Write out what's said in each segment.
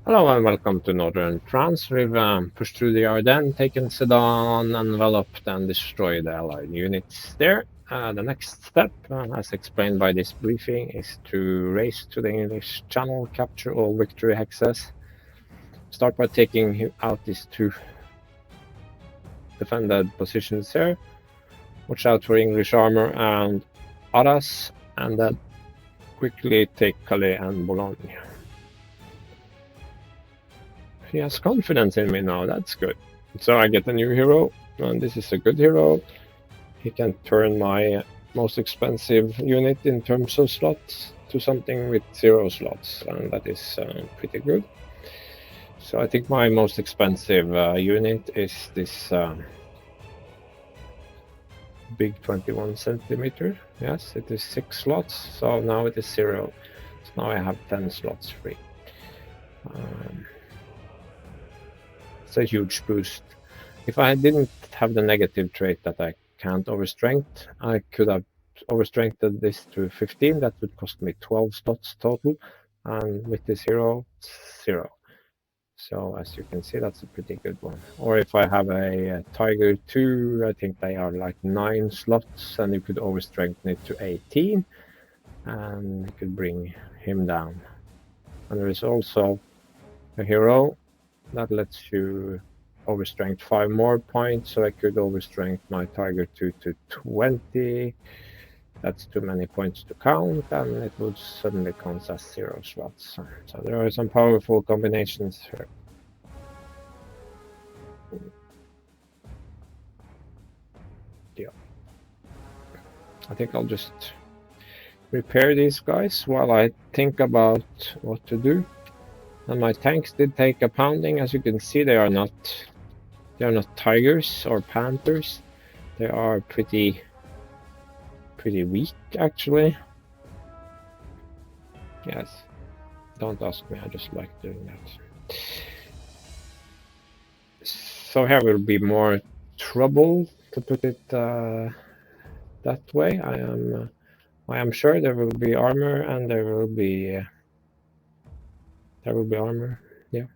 Hello and welcome to Northern France. We've pushed through the Ardennes, taken Sedan, enveloped and destroyed the Allied units there. The next step, as explained by this briefing, is to race to the English Channel, capture all victory hexes. Start by taking out these two defended positions here. Watch out for English armor and Arras, and then quickly take Calais and Boulogne. He has confidence in me now, that's good. So I get a new hero, and this is a good hero. He can turn my most expensive unit in terms of slots to something with 0 slots, and that is pretty good. So I think my most expensive unit is this big 21 centimeter. Yes, it is 6 slots, so now it is 0. So now I have 10 slots free. It's a huge boost. If I didn't have the negative trait that I can't overstrength, I could have overstrengthened this to 15. That would cost me 12 slots total, and with this hero, 0. So as you can see, that's a pretty good one. Or if I have a Tiger 2, I think they are like 9 slots, and you could overstrengthen it to 18, and you could bring him down. And there is also a hero that lets you overstrength 5 more points, so I could overstrength my Tiger 2 to 20. That's too many points to count, and it would suddenly count as 0 slots. So there are some powerful combinations here. Yeah. I think I'll just repair these guys while I think about what to do. And my tanks did take a pounding. As you can see, they are not tigers or panthers. They are pretty weak, actually. Yes. Don't ask me, I just like doing that. So here will be more trouble, to put it that way. I am sure there will be armor, and there will be armor. Yeah.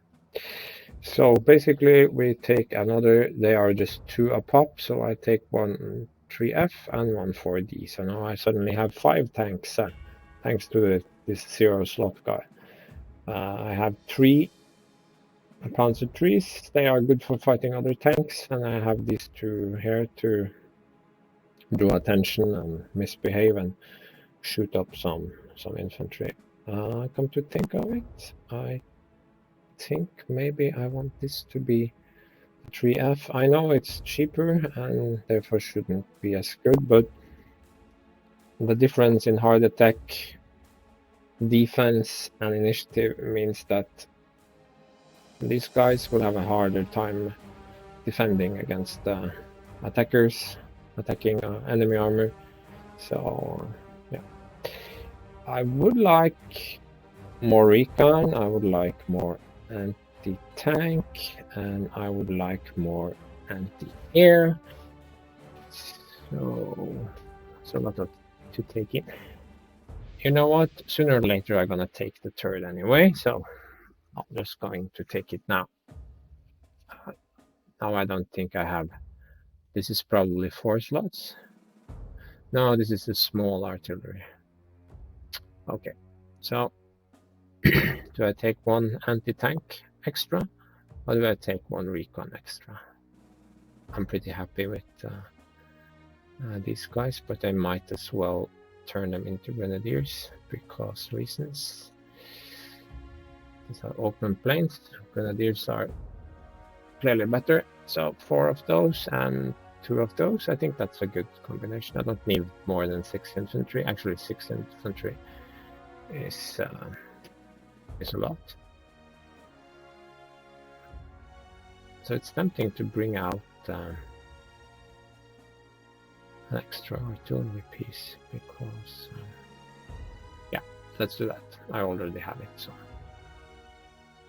So basically, we take another. They are just 2 a pop. So I take one 3F and one 4D. So now I suddenly have 5 tanks, thanks to this 0 slot guy. I have 3 Panzer trees. They are good for fighting other tanks, and I have these 2 here to draw attention and misbehave and shoot up some infantry. Come to think of it, I think maybe I want this to be 3F. I know it's cheaper and therefore shouldn't be as good, but the difference in hard attack, defense, and initiative means that these guys will have a harder time defending against attackers attacking enemy armor. So yeah, I would like more recon, I would like more anti-tank, and I would like more anti-air. So a lot of to take in. You know what? Sooner or later I'm gonna take the turret anyway, so I'm just going to take it now. Now I don't think I have. This is probably 4 slots. No, this is a small artillery. Okay, so do I take 1 anti-tank extra, or do I take 1 recon extra? I'm pretty happy with these guys, but I might as well turn them into grenadiers because reasons. These are open plains. Grenadiers are clearly better. So 4 of those and 2 of those. I think that's a good combination. I don't need more than 6 infantry. Actually, 6 infantry is a lot. So it's tempting to bring out an extra artillery piece because yeah, let's do that. I already have it, so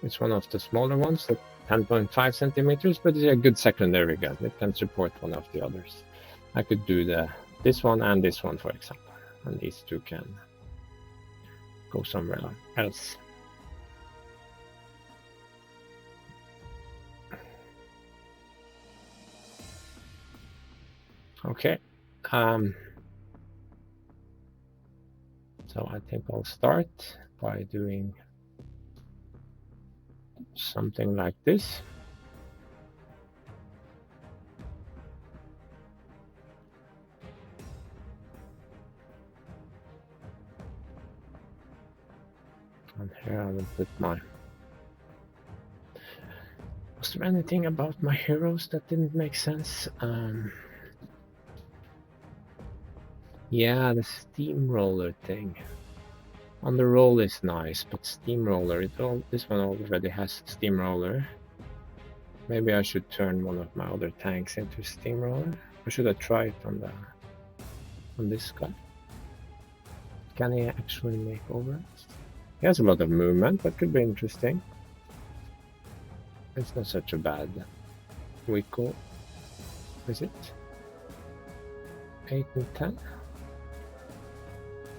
it's one of the smaller ones, at 10.5 centimeters, but it's a good secondary gun. It can support one of the others. I could do this one and this one, for example, and these 2 can go somewhere else. Okay. So I think I'll start by doing something like this. And here I will put my... Was there anything about my heroes that didn't make sense? Yeah, the steamroller thing. On the roll is nice, but steamroller, this one already has steamroller. Maybe I should turn one of my other tanks into steamroller. Or should I try it on this guy? Can he actually make over? He has a lot of movement, that could be interesting. It's not such a bad vehicle, is it? 8 and 10?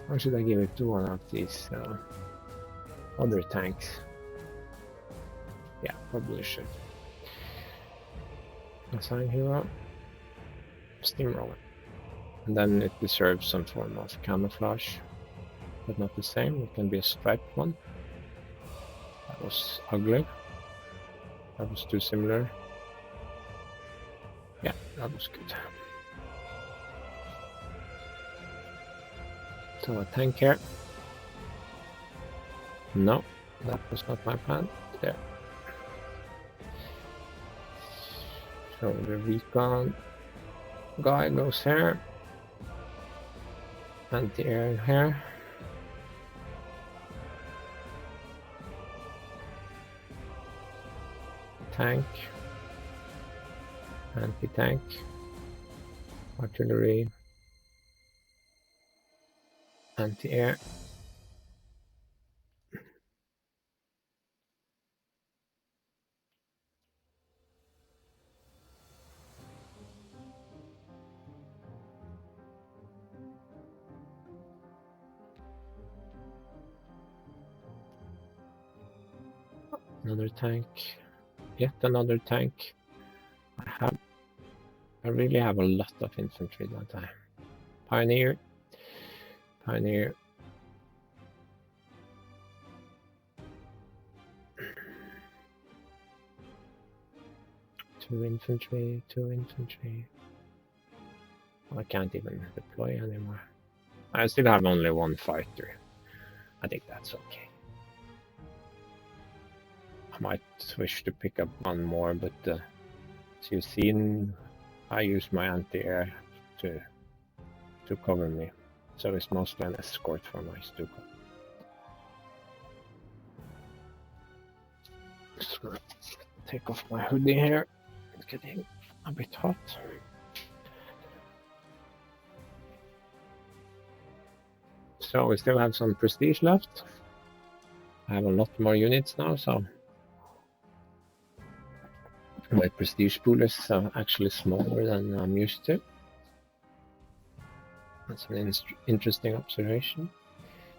Or should I give it to one of these other tanks? Yeah, probably should. Assign hero, steamroller. And then it deserves some form of camouflage, but not the same. It can be a striped one. That was ugly. That was too similar. Yeah, that was good. So a tank here. No, that was not my plan. There. So the recon guy goes here. Anti-air here. Tank. Anti-tank. Artillery. Anti-air. Another tank. Yet another tank. I really have a lot of infantry that time. Pioneer. Pioneer. Two infantry. I can't even deploy anymore. I still have only one fighter. I think that's okay. I might wish to pick up one more, but as you've seen, I use my anti-air to cover me. So it's mostly an escort for my Stuka. Just gonna take off my hoodie here. It's getting a bit hot. So we still have some prestige left. I have a lot more units now, so my prestige pool is actually smaller than I'm used to. That's an interesting observation.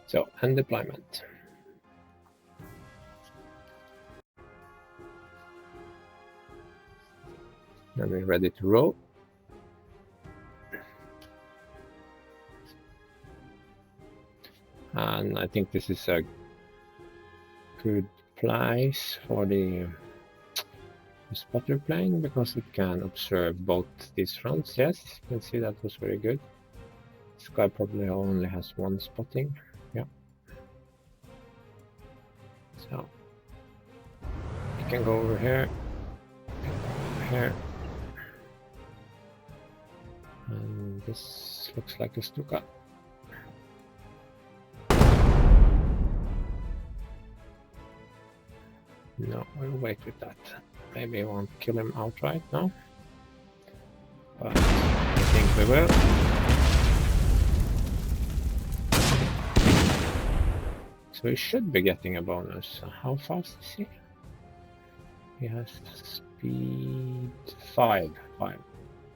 So, and deployment. Then we're ready to roll. And I think this is a good place for the spotter plane because it can observe both these fronts. Yes, you can see that was very good. This guy probably only has one spotting. Yeah. So you can go over here, here, and this looks like a Stuka. No, we'll wait with that. Maybe I won't kill him outright now, but I think we will. So he should be getting a bonus. How fast is he? He has speed 5.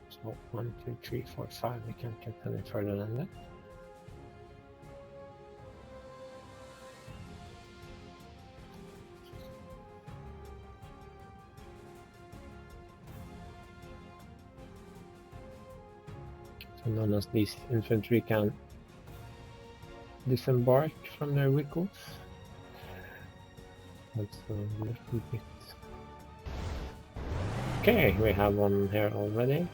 So 1, 2, 3, 4, 5. We can't get any further than that. So none of these infantry can disembark from their vehicles. That's a little bit. Okay, we have one here already.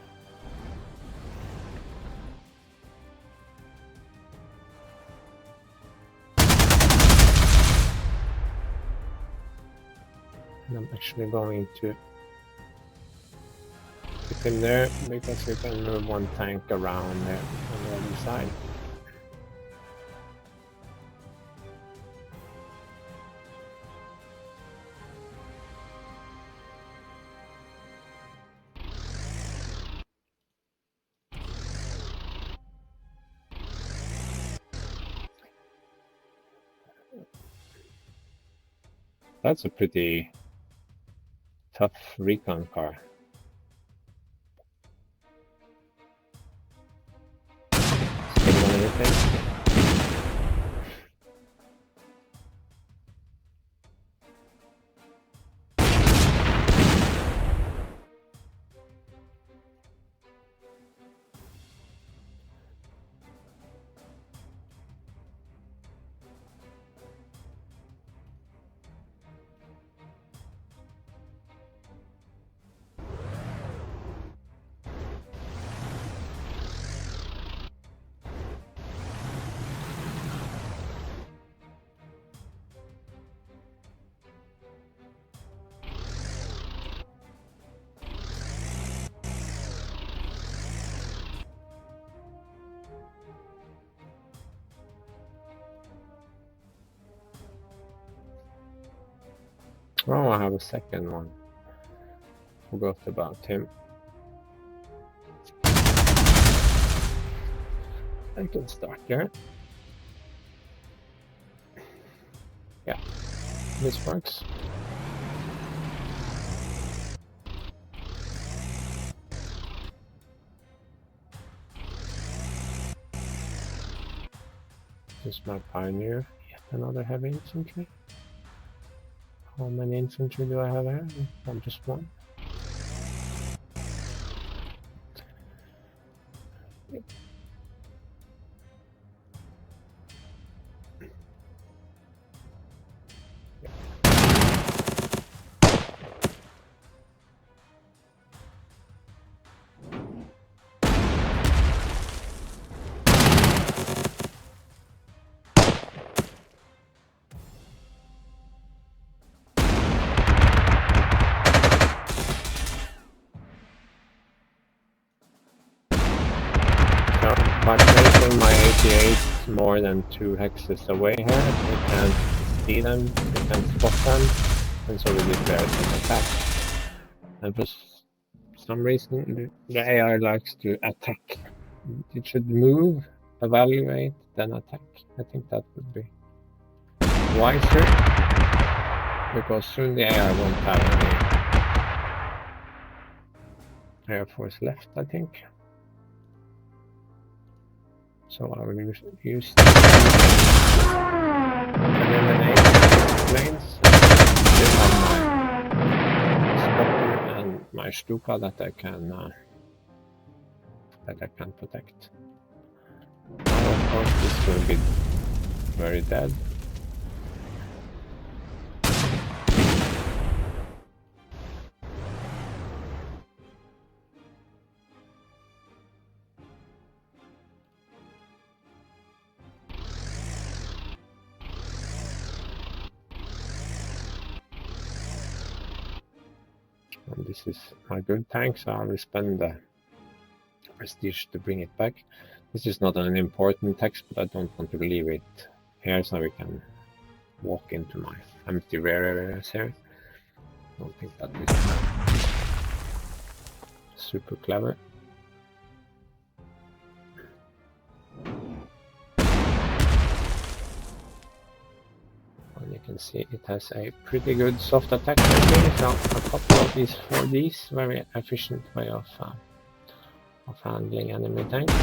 And I'm actually going to put him there because we can move one tank around there on the other side. That's a pretty tough recon car. Still on anything? Oh, I have a second one. Forgot about him. I can start there. Yeah, this works. This is my Pioneer. Yet another heavy infantry. How many infantry do I have here? Oh, just one. By placing my 88 more than 2 hexes away here, we can see them, we can spot them, and so we declare some attack. And for some reason, the AI likes to attack. It should move, evaluate, then attack. I think that would be wiser, because soon the AI won't have any Air Force left, I think. So I will use eliminate planes. Still have my spotter and my Stuka that I can protect. Now, of course, this will be very dead. And this is my good tank, so I will spend the prestige to bring it back. This is not an important text, but I don't want to leave it here so we can walk into my empty rear areas here. I don't think that is super clever. And you can see it has a pretty good soft attack rating, so a couple of these 4Ds, very efficient way of handling enemy tanks.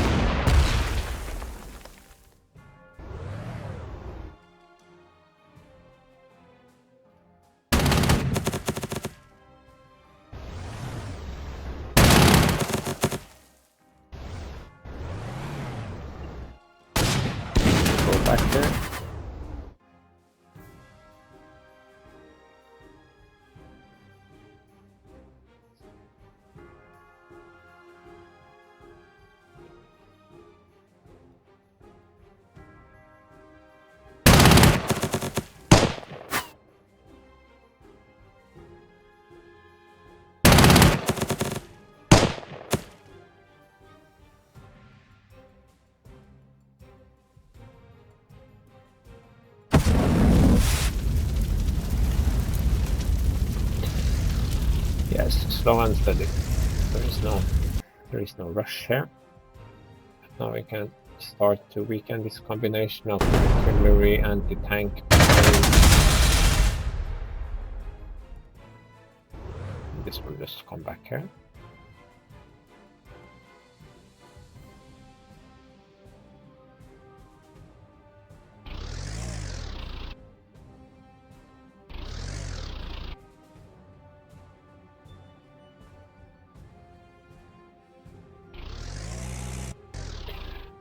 Yes, slow and steady. There is no rush here. Now we can start to weaken this combination of artillery, anti-tank. This will just come back here.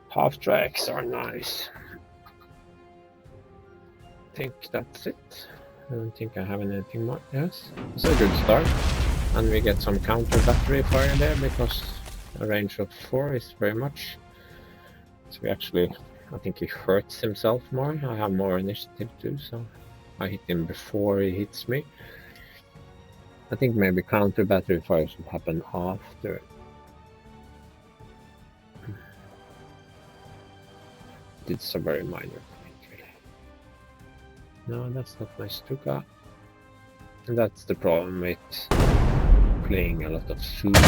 Half tracks are nice. I think that's it. I don't think I have anything more. Yes, it's a good start. And we get some counter battery fire there because a range of 4 is very much. So we actually, I think he hurts himself more. I have more initiative too, so I hit him before he hits me. I think maybe counter battery fire should happen after. It's a very minor point, really. No, that's not my Stuka. And that's the problem with playing a lot of Sudan.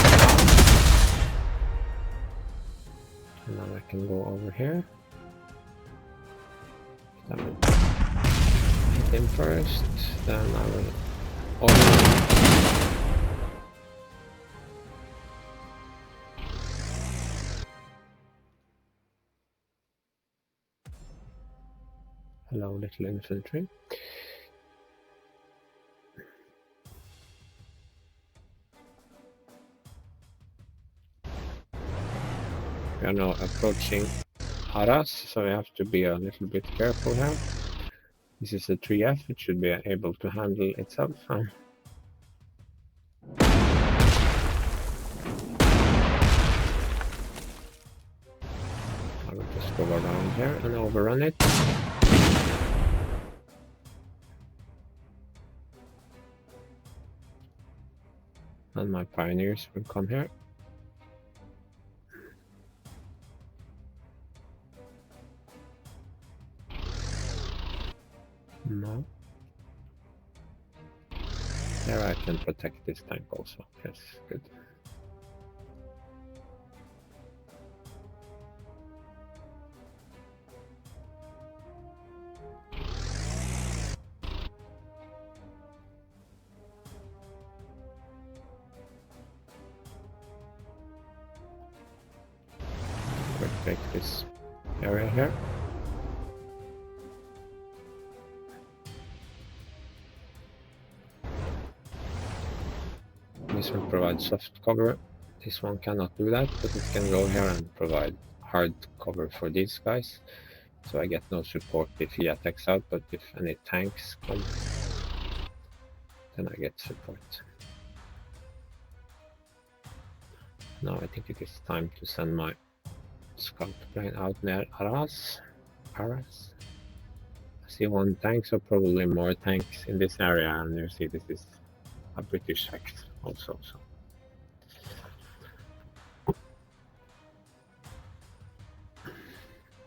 And now I can go over here. I will hit him first, then I will Hello, little infantry. We are now approaching Arras, so we have to be a little bit careful here. This is a 3F, it should be able to handle itself. I will just go around here and overrun it. And my pioneers will come here. No. There I can protect this tank also. Yes, good. We'll take this area here. This will provide soft cover. This one cannot do that, but it can go here and provide hard cover for these guys. So I get no support if he attacks out, but if any tanks come, then I get support. Now I think it is time to send my scout plane out near Arras. I see one tank, so probably more tanks in this area, and you see this is a British act also. So.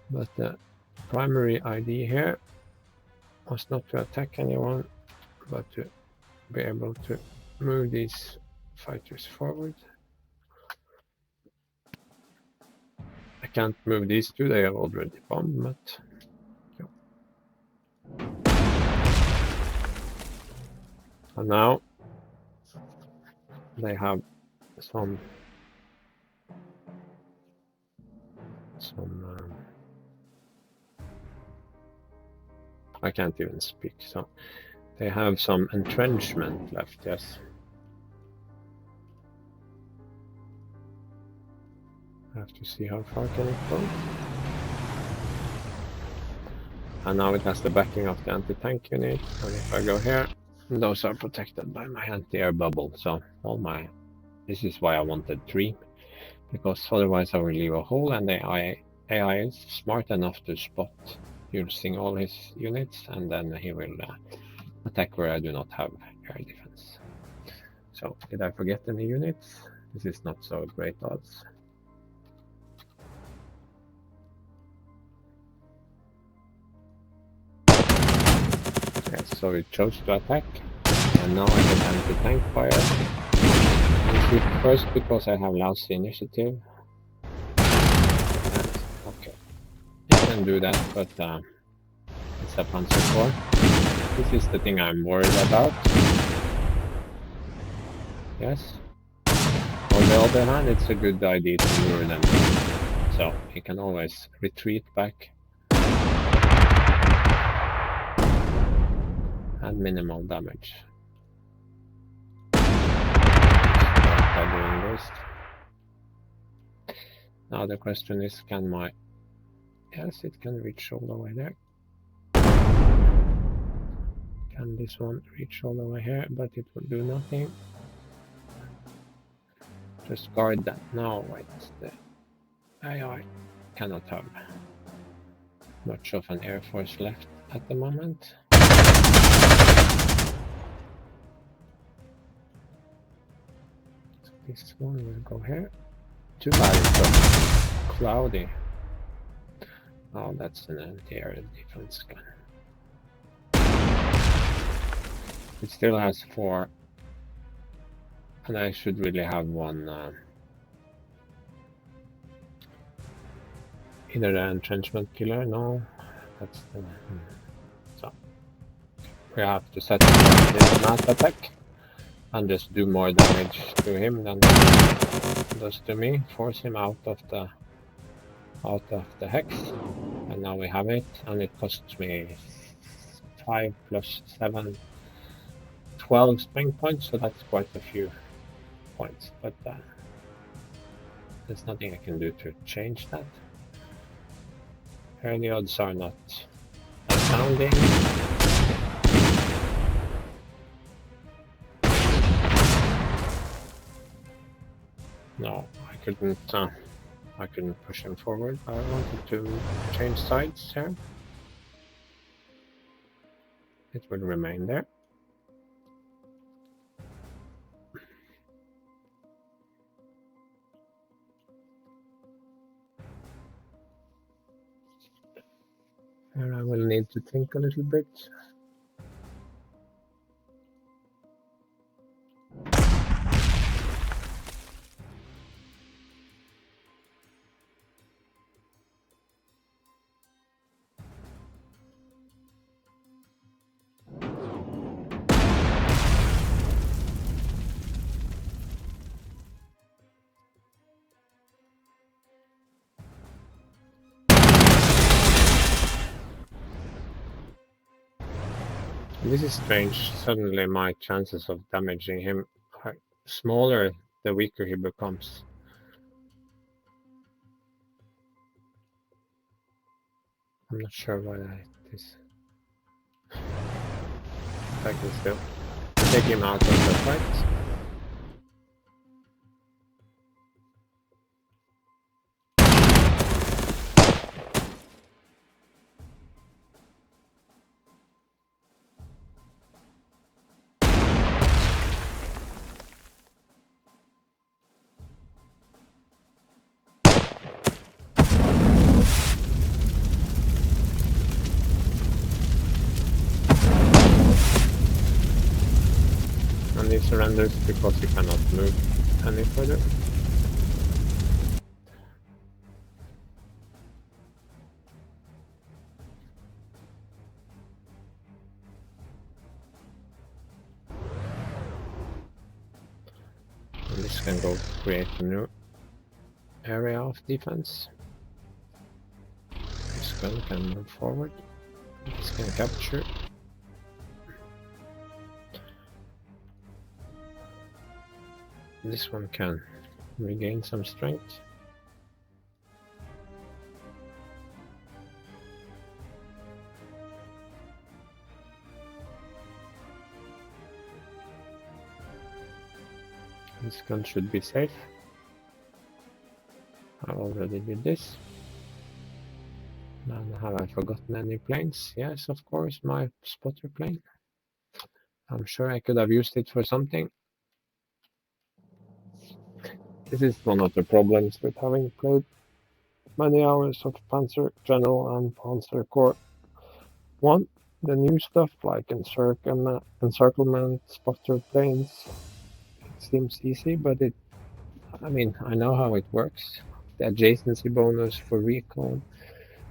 But the primary idea here was not to attack anyone, but to be able to move these fighters forward. I can't move these two, they have already bombed, but yeah. And now they have some I can't even speak, so they have some entrenchment left, yes. I have to see how far can it go. And now it has the backing of the anti-tank unit, and if I go here, those are protected by my anti-air bubble, so all my... This is why I wanted 3, because otherwise I will leave a hole, and the AI is smart enough to spot using all his units, and then he will attack where I do not have air defense. So, did I forget any units? This is not so great odds. Yes, so it chose to attack, and now I get anti-tank fire. First, because I have lousy initiative. And, okay, I can do that, but it's a Panzer Corps. This is the thing I'm worried about. Yes. On the other hand, it's a good idea to lure them, so he can always retreat back and minimal damage. Start by doing this. Now the question is, can my... Yes, it can reach all the way there. Can this one reach all the way here? But it will do nothing. Just guard that. No, wait. The AI cannot have much of an air force left at the moment. So this one will go here. Too bad it's so cloudy. Oh, that's an anti-air defense gun. It still has 4. And I should really have one either the entrenchment killer. No, that's the so we have to set this mass attack and just do more damage to him than he does to me. Force him out of the hex, and now we have it. And it costs me 5 plus 7, 12 spring points. So that's quite a few points, but there's nothing I can do to change that. Here the odds are not astounding. No, I couldn't push him forward. I wanted to change sides here. It will remain there. Here I will need to think a little bit. This is strange. Suddenly my chances of damaging him are smaller the weaker he becomes. I'm not sure why that is. I can still take him out of the fight. And he surrenders because he cannot move any further. And this can go create a new area of defense. This gun can move forward. This can capture. This one can regain some strength. This gun should be safe. I already did this. And have I forgotten any planes? Yes, of course, my spotter plane. I'm sure I could have used it for something. This is one of the problems with having played many hours of Panzer General and Panzer Corps. One, the new stuff like encirclement, spotter planes, seems easy, but I mean, I know how it works. The adjacency bonus for recon,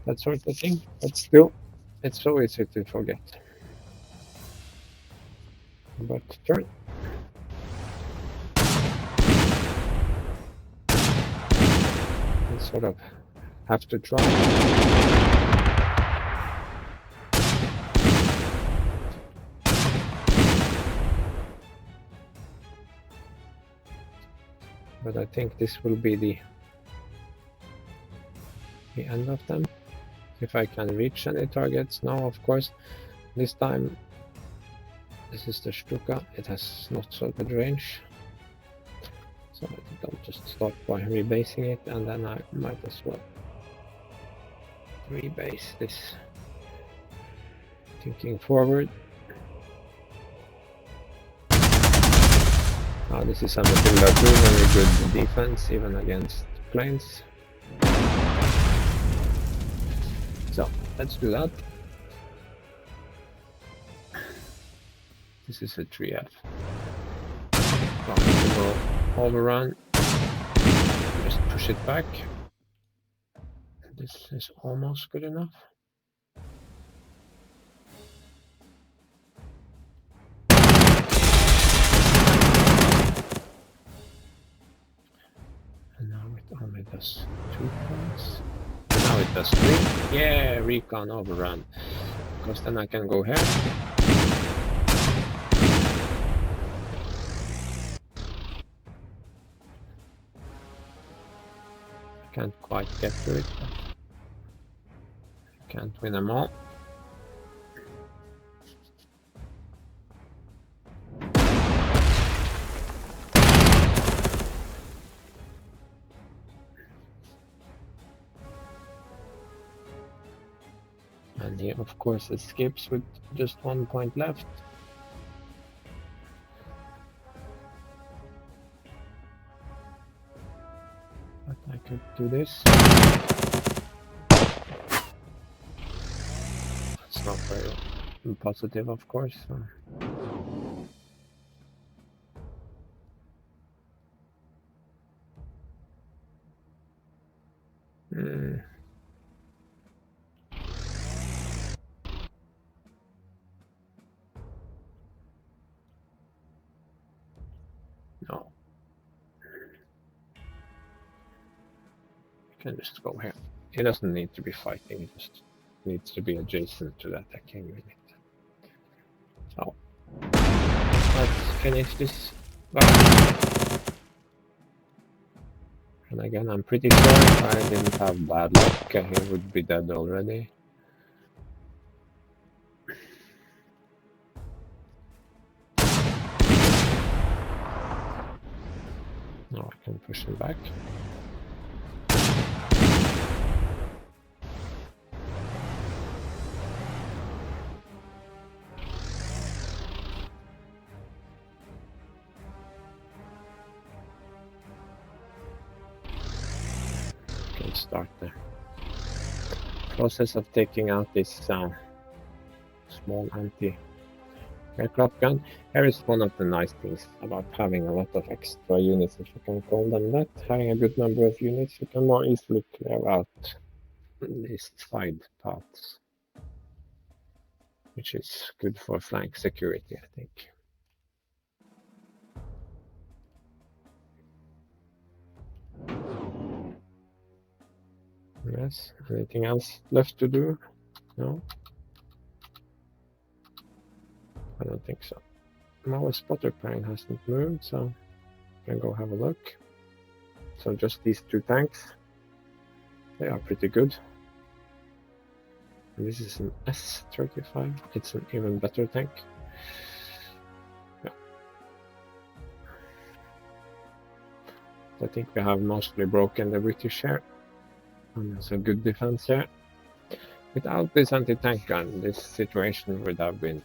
that sort of thing. But still, it's so easy to forget. But turn. You sort of have to try. But I think this will be the end of them. If I can reach any targets now, of course. This time, this is the Stuka. It has not so good range. So I think I'll just start by rebasing it, and then I might as well rebase this. Thinking forward. Now this is something similar to very good defense, even against planes. So let's do that. This is a 3F. Going to go overrun. Just push it back. This is almost good enough. And now it only does 2 points. Now it does 3. Yeah, recon overrun. Because then I can go here. I can't quite get to it. I can't win them all. And he of course escapes with just 1 point left. But I could do this. It's not very positive, of course. No. You can just go here. He doesn't need to be fighting, he just needs to be adjacent to the attacking unit. So, let's finish this battle. And again, I'm pretty sure if I didn't have bad luck, he would be dead already. Now I can push him back. Can start the process of taking out this small anti-aircraft gun. Here is one of the nice things about having a lot of extra units, if you can call them that. Having a good number of units, you can more easily clear out these side paths, which is good for flank security, I think. Yes, anything else left to do? No? I don't think so. My spotter plane hasn't moved, so I can go have a look. So just these 2 tanks. They are pretty good. And this is an S-35. It's an even better tank. Yeah. I think we have mostly broken the British here. And there's a good defense here. Without this anti-tank gun, this situation would have been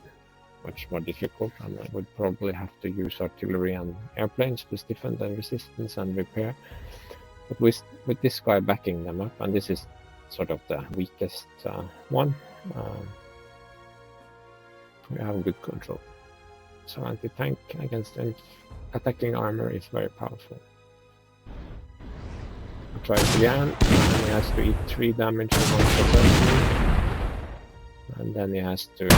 much more difficult, and I would probably have to use artillery and airplanes to stiffen the resistance and repair. But with this guy backing them up, and this is sort of the weakest one, we have good control. So anti-tank against attacking armor is very powerful. I'll try it again, and he has to eat 3 damage from 1 per person. And then he has to...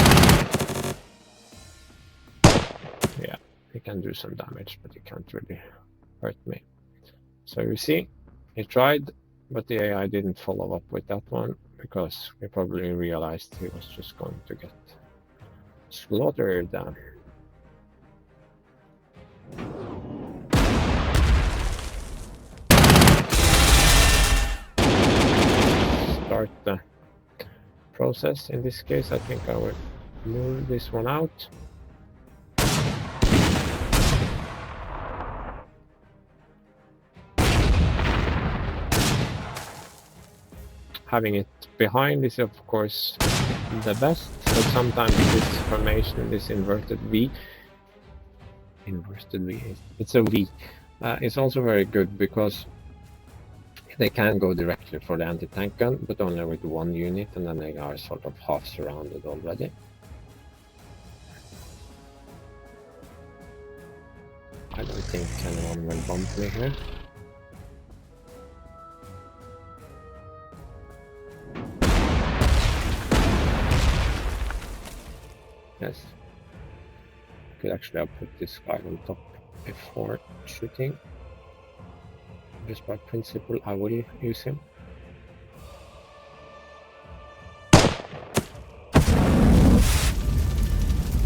yeah, he can do some damage, but he can't really hurt me. So you see, he tried, but the AI didn't follow up with that one, because he probably realized he was just going to get slaughtered. Start the process. In this case, I think I will move this one out. Having it behind is of course the best, but sometimes this formation, this inverted V, it's a V. It's also very good because they can go directly for the anti-tank gun, but only with 1 unit, and then they are sort of half surrounded already. I don't think anyone will bump me here. Yes. Could actually have put this guy on top before shooting. Just by principle, I will use him.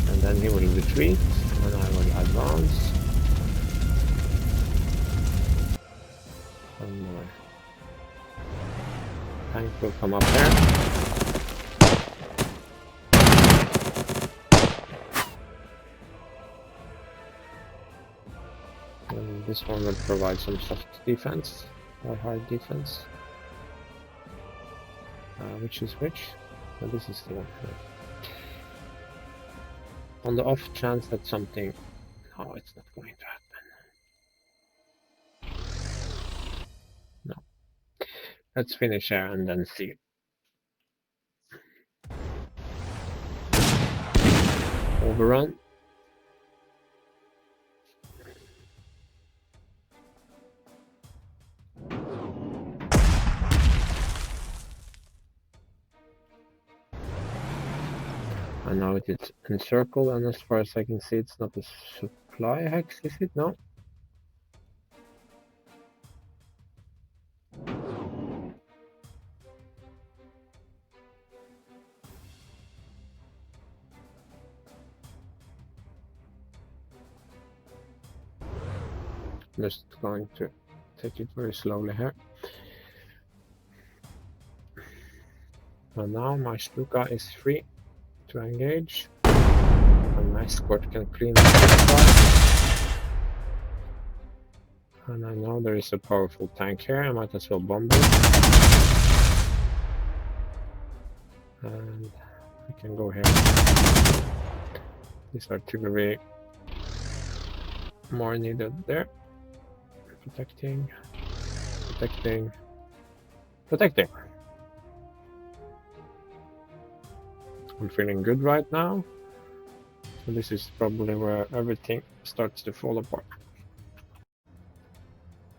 And then he will retreat, and I will advance. Some more. Tank will come up there. And this one will provide some soft defense, or hard defense. Which is which? Oh, this is the one. On the off chance that something... no, it's not going to happen. No. Let's finish here and then see. Overrun. And now it is encircled, and as far as I can see, it's not a supply hex, is it? No? I'm just going to take it very slowly here. And now my Stuka is free to engage, and my escort can clean up the spot. And I know there is a powerful tank here, I might as well bomb it. And I can go here. This artillery more needed there. Protecting, protecting, protecting. I'm feeling good right now. So this is probably where everything starts to fall apart.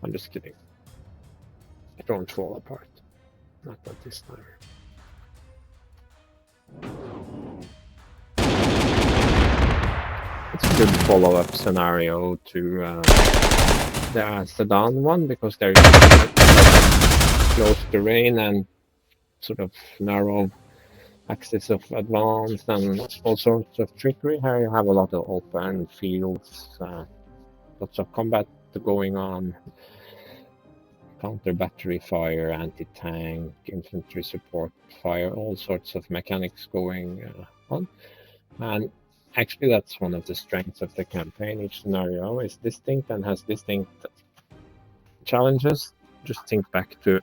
I'm just kidding. It won't fall apart. Not at this time. It's a good follow-up scenario to the Sedan one, because they're close terrain and sort of narrow axis of advance and all sorts of trickery. Here you have a lot of open fields, lots of combat going on, counter battery fire, anti-tank, infantry support fire, all sorts of mechanics going on. And actually that's one of the strengths of the campaign. Each scenario is distinct and has distinct challenges. Just think back to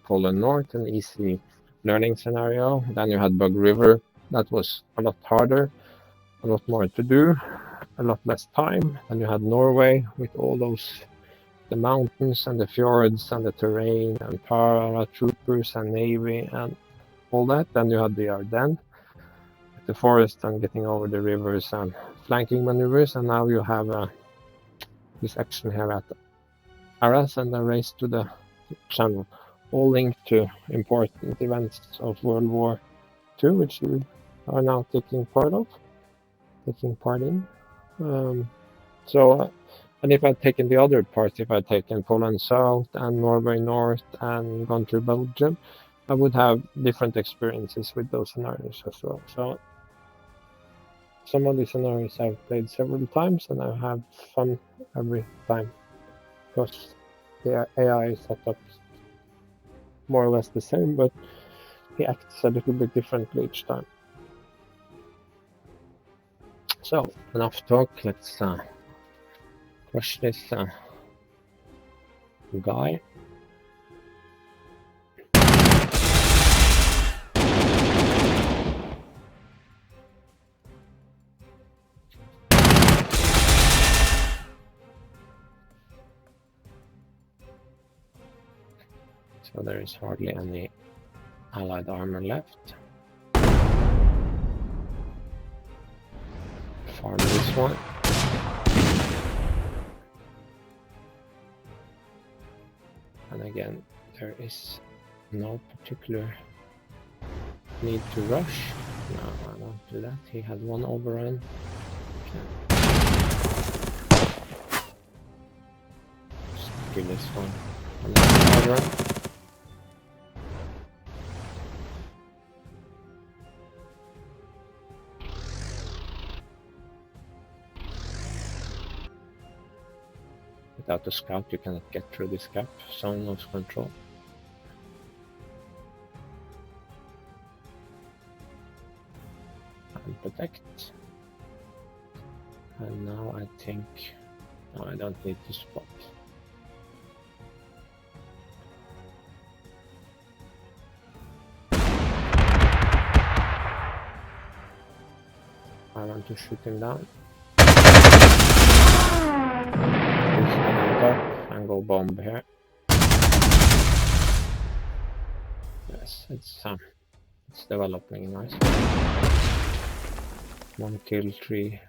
Poland North, an easy learning scenario. Then you had Bug River, that was a lot harder, a lot more to do, a lot less time. And you had Norway with all those, the mountains and the fjords and the terrain and paratroopers and navy and all that. Then you had the Ardennes, the forest and getting over the rivers and flanking maneuvers, and now you have this action here at Arras and a race to the channel, all linked to important events of World War II, which you are now taking part in. And if I'd taken the other parts, if I'd taken Poland South and Norway North and gone through Belgium, I would have different experiences with those scenarios as well. So some of these scenarios I've played several times, and I have fun every time because the AI is set up more or less the same, but he acts a little bit differently each time. So enough talk. Let's crush this guy. So there is hardly any Allied armor left. Farm this one. And again, there is no particular need to rush. No, I won't do that. He had one overrun. Okay. Just give this one another overrun. Without a scout, you cannot get through this gap. Zone of control. And protect. And now I think... No, I don't need to spot. I want to shoot him down. And go bomb here. Yes, it's developing nice. 1 kill, 3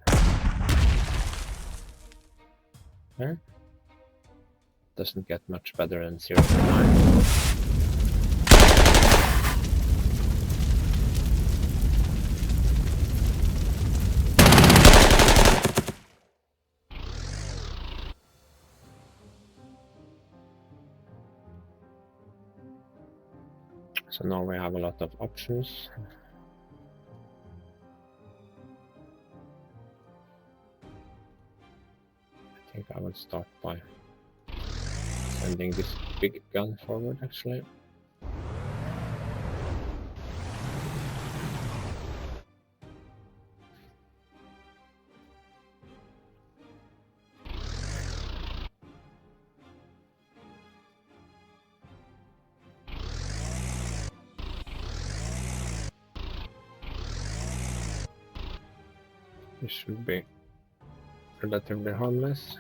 there. Doesn't get much better than 0.9. So now we have a lot of options. I think I will start by sending this big gun forward actually. This should be relatively harmless.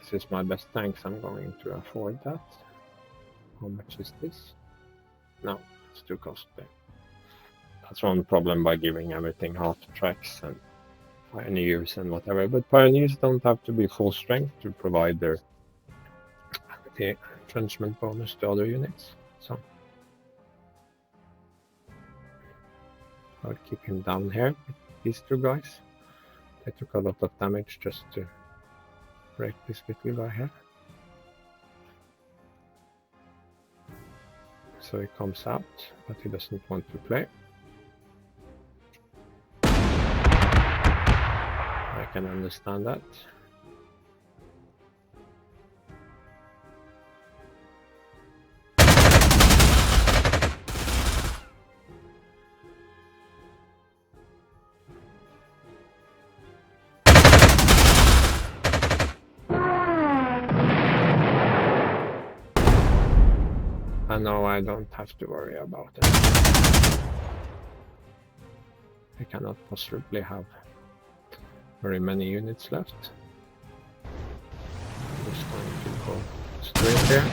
This is my best tanks, I'm going to afford that. How much is this? No, it's too costly. That's one problem by giving everything half tracks and pioneers and whatever, but pioneers don't have to be full strength to provide the entrenchment bonus to other units. So I'll keep him down here with these two guys. They took a lot of damage just to break this little guy here. So he comes out, but he doesn't want to play. I can understand that. And now I don't have to worry about it. I cannot possibly have very many units left. I'm just going to go straight here.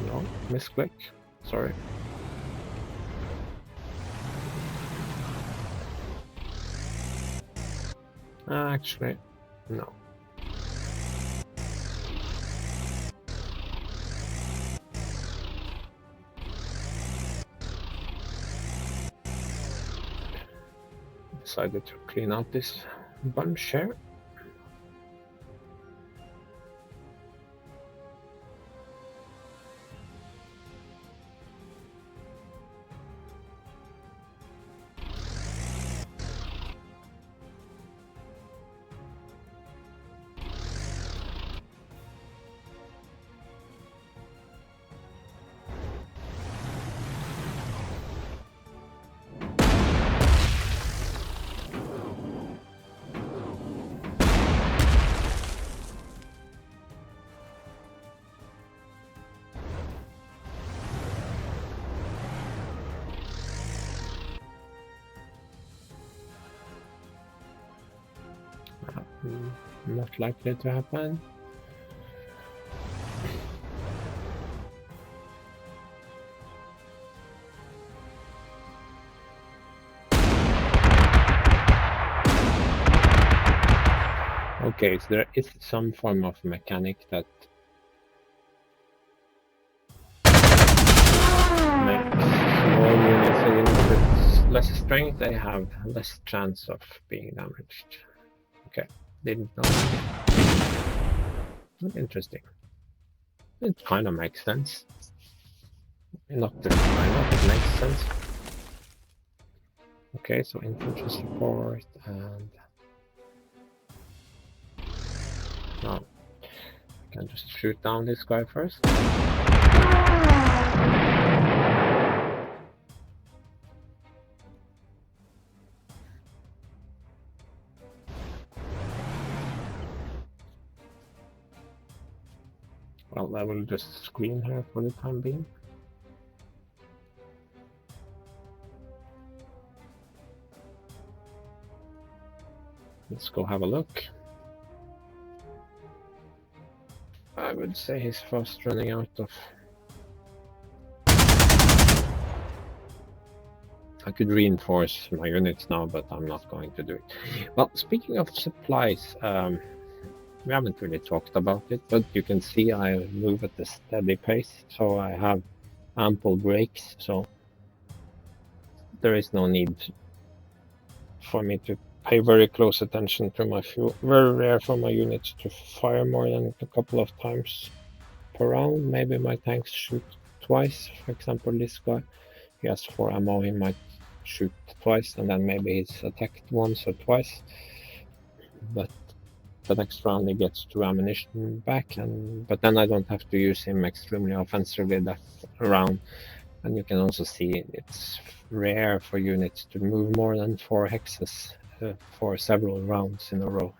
No, misclick. Sorry. Actually, no. Decided to clean out this bunch here. Not likely to happen. Okay, so there is some form of mechanic that makes small units a little bit less strength, they have less chance of being damaged. Okay, didn't know. Interesting. It kind of makes sense. Not the kind of, it makes sense. Okay, so infantry support and no, I can just shoot down this guy first. Well, I will just screen here for the time being. Let's go have a look. I would say he's fast running out of... I could reinforce my units now, but I'm not going to do it. Well, speaking of supplies, we haven't really talked about it, but you can see I move at a steady pace, so I have ample brakes, so there is no need for me to pay very close attention to my fuel. Very rare for my units to fire more than a couple of times per round. Maybe my tanks shoot twice. For example, this guy, he has 4 ammo, he might shoot twice, and then maybe he's attacked once or twice. But the next round he gets 2 ammunition back, but then I don't have to use him extremely offensively that round. And you can also see it's rare for units to move more than 4 hexes for several rounds in a row.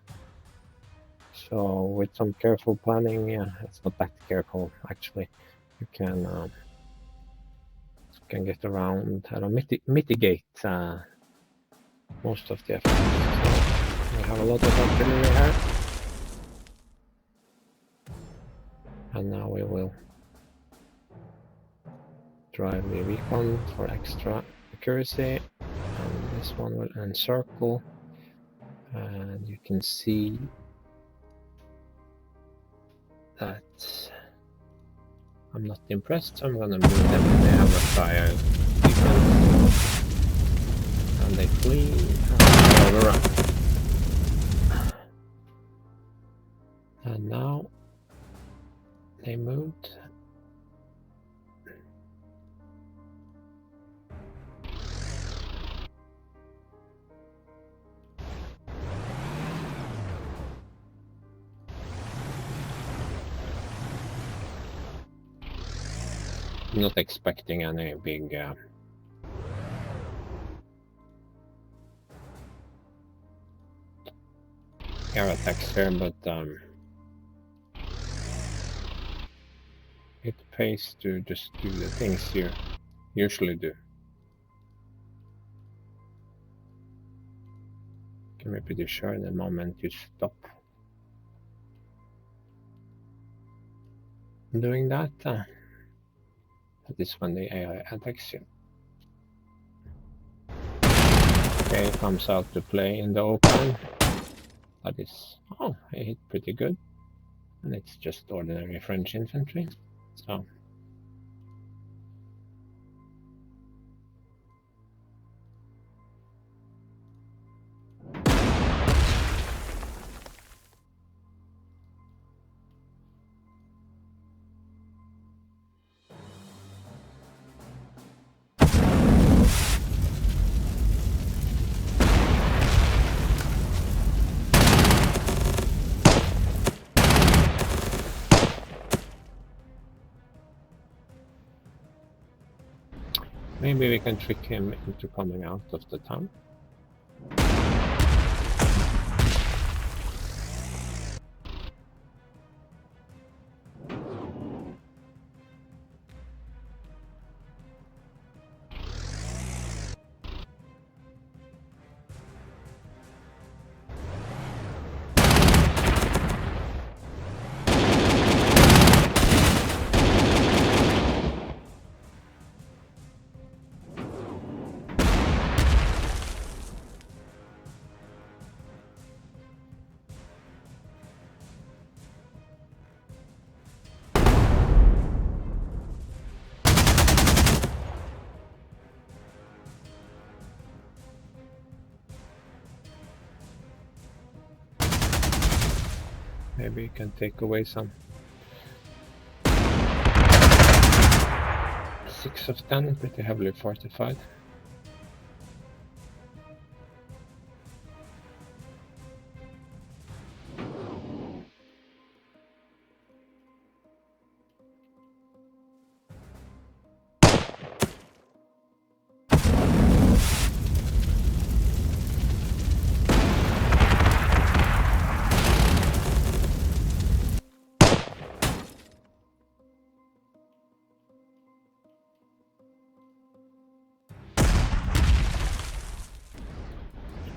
So with some careful planning, yeah, it's not that careful actually. You can get around, mitigate most of the effects. So we have a lot of artillery here. And now we will drive the recon for extra accuracy. And this one will encircle. And you can see that I'm not impressed, so I'm gonna move them when they have a fire defense. And they flee and all around. And now they moved. I'm not expecting any big air attacks here, but it pays to just do the things you usually do. You can be pretty sure the moment you stop doing that, That is when the AI attacks you. Okay, comes out to play in the open. That is, oh, I hit pretty good. And it's just ordinary French infantry. So maybe we can trick him into coming out of the town. Maybe you can take away some. 6 of 10, pretty heavily fortified.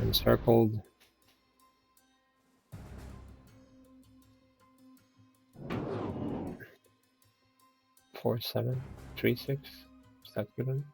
Encircled. Four, 7, 3, 6. Is that good enough?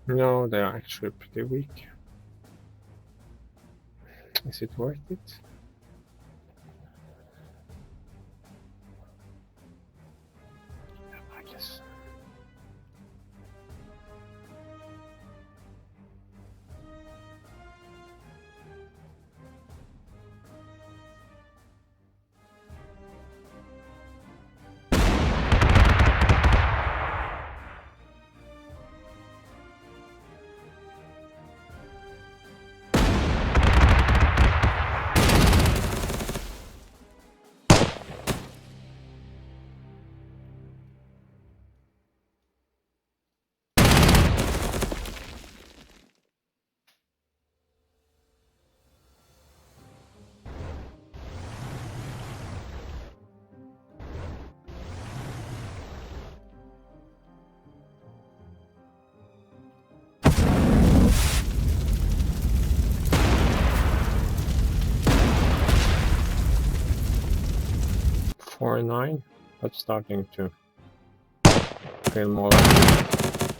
No, they're actually pretty weak. Is it worth it? Yeah, I guess. Four, 9, but starting to feel more like it.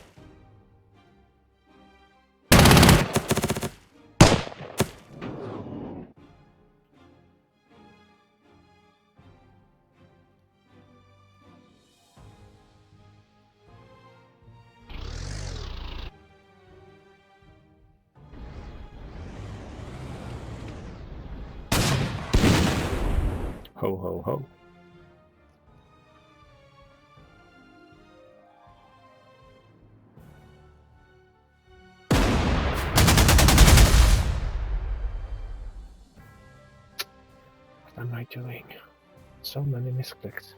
Ho ho ho. What am I doing? So many misclicks.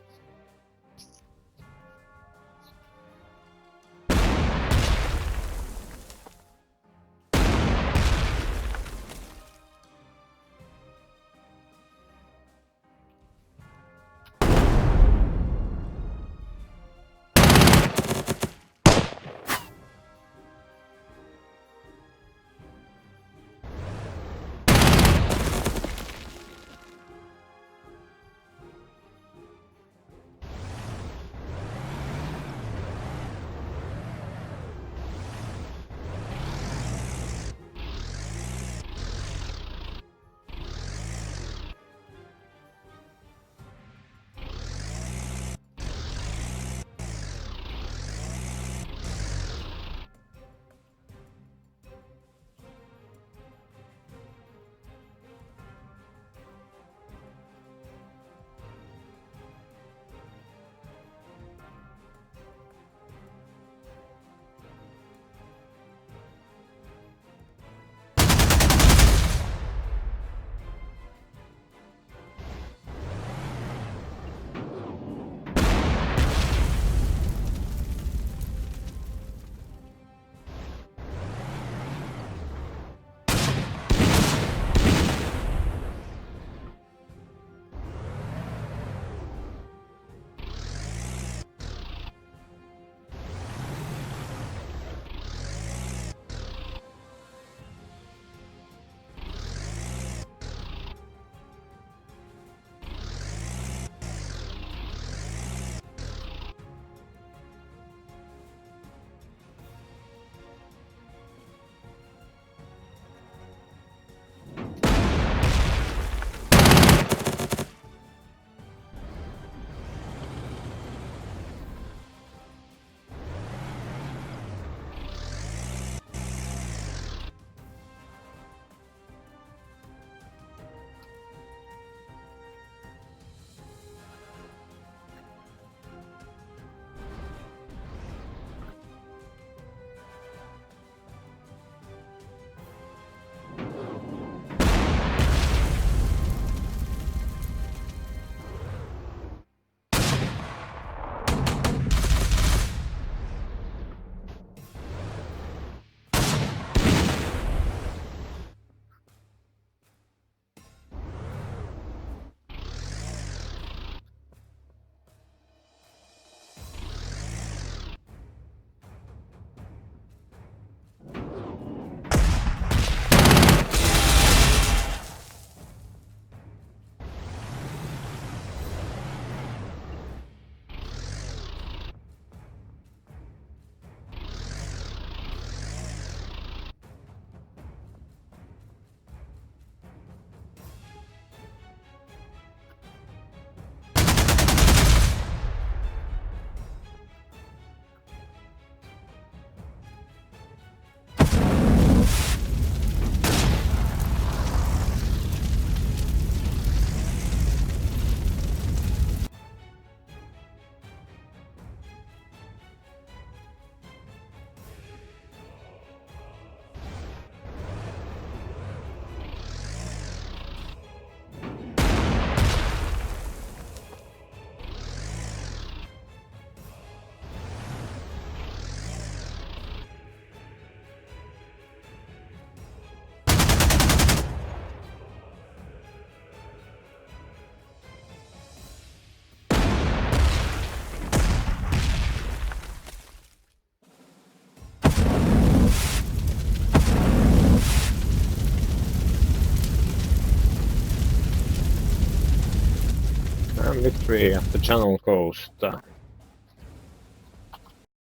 victory at the Channel Coast.